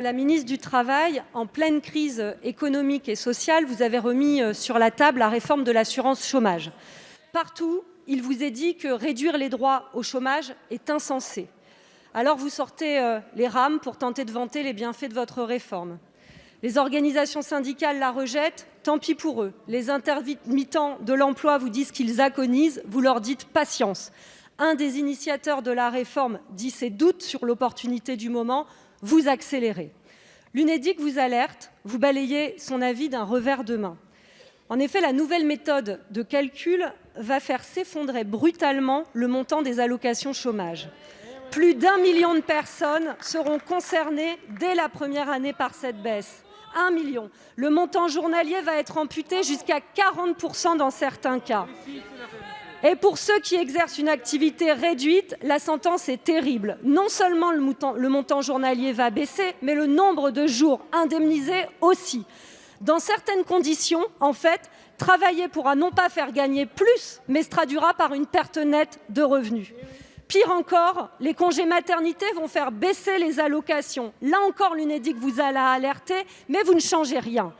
La ministre du Travail, en pleine crise économique et sociale, vous avez remis sur la table la réforme de l'assurance chômage. Partout, il vous est dit que réduire les droits au chômage est insensé. Alors vous sortez les rames pour tenter de vanter les bienfaits de votre réforme. Les organisations syndicales la rejettent, tant pis pour eux. Les intermittents de l'emploi vous disent qu'ils agonisent, vous leur dites patience. Un des initiateurs de la réforme dit ses doutes sur l'opportunité du moment, vous accélérez. L'UNEDIC vous alerte, vous balayez son avis d'un revers de main. En effet, la nouvelle méthode de calcul va faire s'effondrer brutalement le montant des allocations chômage. Plus d'1 million de personnes seront concernées dès la première année par cette baisse. 1 million. Le montant journalier va être amputé jusqu'à 40% dans certains cas. Et pour ceux qui exercent une activité réduite, la sentence est terrible. Non seulement le montant journalier va baisser, mais le nombre de jours indemnisés aussi. Dans certaines conditions, en fait, travailler pourra non pas faire gagner plus, mais se traduira par une perte nette de revenus. Pire encore, les congés maternité vont faire baisser les allocations. Là encore, l'UNEDIC vous a alerté, mais vous ne changez rien.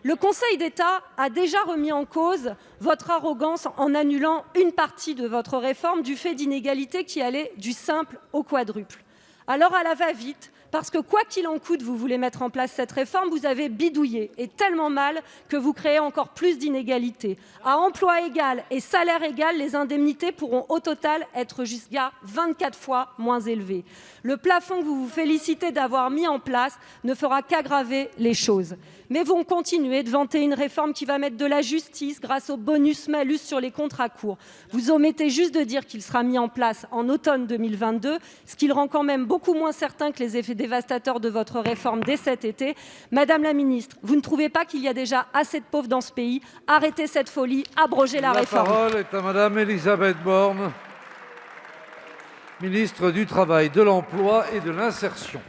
Le Conseil d'État a déjà remis en cause votre arrogance en annulant une partie de votre réforme du fait d'inégalités qui allaient du simple au quadruple. Alors à la va-vite, parce que quoi qu'il en coûte, vous voulez mettre en place cette réforme, vous avez bidouillé, et tellement mal que vous créez encore plus d'inégalités. À emploi égal et salaire égal, les indemnités pourront au total être jusqu'à 24 fois moins élevées. Le plafond que vous vous félicitez d'avoir mis en place ne fera qu'aggraver les choses. Mais vous continuez de vanter une réforme qui va mettre de la justice grâce au bonus-malus sur les contrats courts. Vous omettez juste de dire qu'il sera mis en place en automne 2022, ce qui le rend quand même beaucoup moins certain que les effets dévastateurs de votre réforme dès cet été. Madame la ministre, vous ne trouvez pas qu'il y a déjà assez de pauvres dans ce pays? Arrêtez cette folie, abrogez la réforme. La parole est à Madame Elisabeth Borne, ministre du Travail, de l'Emploi et de l'Insertion.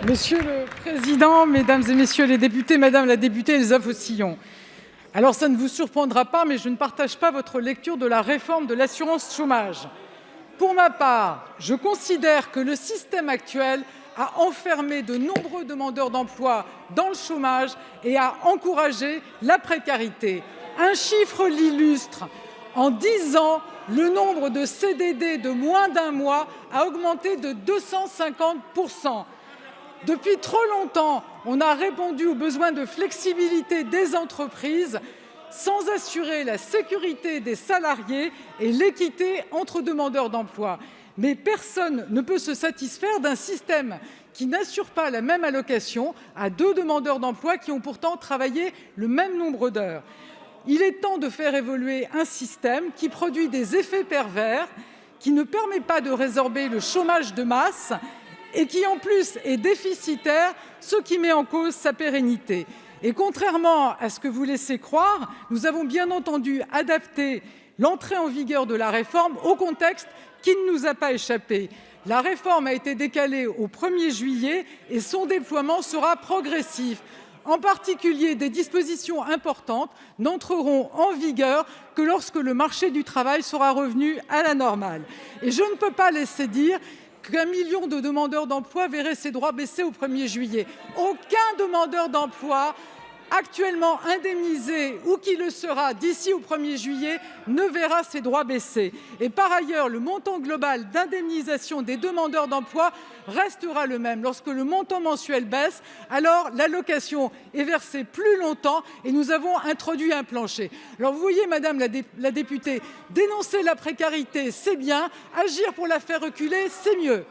Monsieur le Président, Mesdames et Messieurs les députés, Madame la députée Elsa Faucillon, alors ça ne vous surprendra pas, mais je ne partage pas votre lecture de la réforme de l'assurance chômage. Pour ma part, je considère que le système actuel a enfermé de nombreux demandeurs d'emploi dans le chômage et a encouragé la précarité. Un chiffre l'illustre. En 10 ans, le nombre de CDD de moins d'un mois a augmenté de 250%. Depuis trop longtemps, on a répondu aux besoins de flexibilité des entreprises sans assurer la sécurité des salariés et l'équité entre demandeurs d'emploi. Mais personne ne peut se satisfaire d'un système qui n'assure pas la même allocation à 2 demandeurs d'emploi qui ont pourtant travaillé le même nombre d'heures. Il est temps de faire évoluer un système qui produit des effets pervers, qui ne permet pas de résorber le chômage de masse et qui en plus est déficitaire, ce qui met en cause sa pérennité. Et contrairement à ce que vous laissez croire, nous avons bien entendu adapté l'entrée en vigueur de la réforme au contexte qui ne nous a pas échappé. La réforme a été décalée au 1er juillet et son déploiement sera progressif. En particulier, des dispositions importantes n'entreront en vigueur que lorsque le marché du travail sera revenu à la normale. Et je ne peux pas laisser dire qu'1 million de demandeurs d'emploi verraient ses droits baisser au 1er juillet. Aucun demandeur d'emploi actuellement indemnisé ou qui le sera d'ici au 1er juillet ne verra ses droits baisser. Et par ailleurs, le montant global d'indemnisation des demandeurs d'emploi restera le même. Lorsque le montant mensuel baisse, alors l'allocation est versée plus longtemps et nous avons introduit un plancher. Alors vous voyez, Madame la députée, dénoncer la précarité, c'est bien, agir pour la faire reculer, c'est mieux.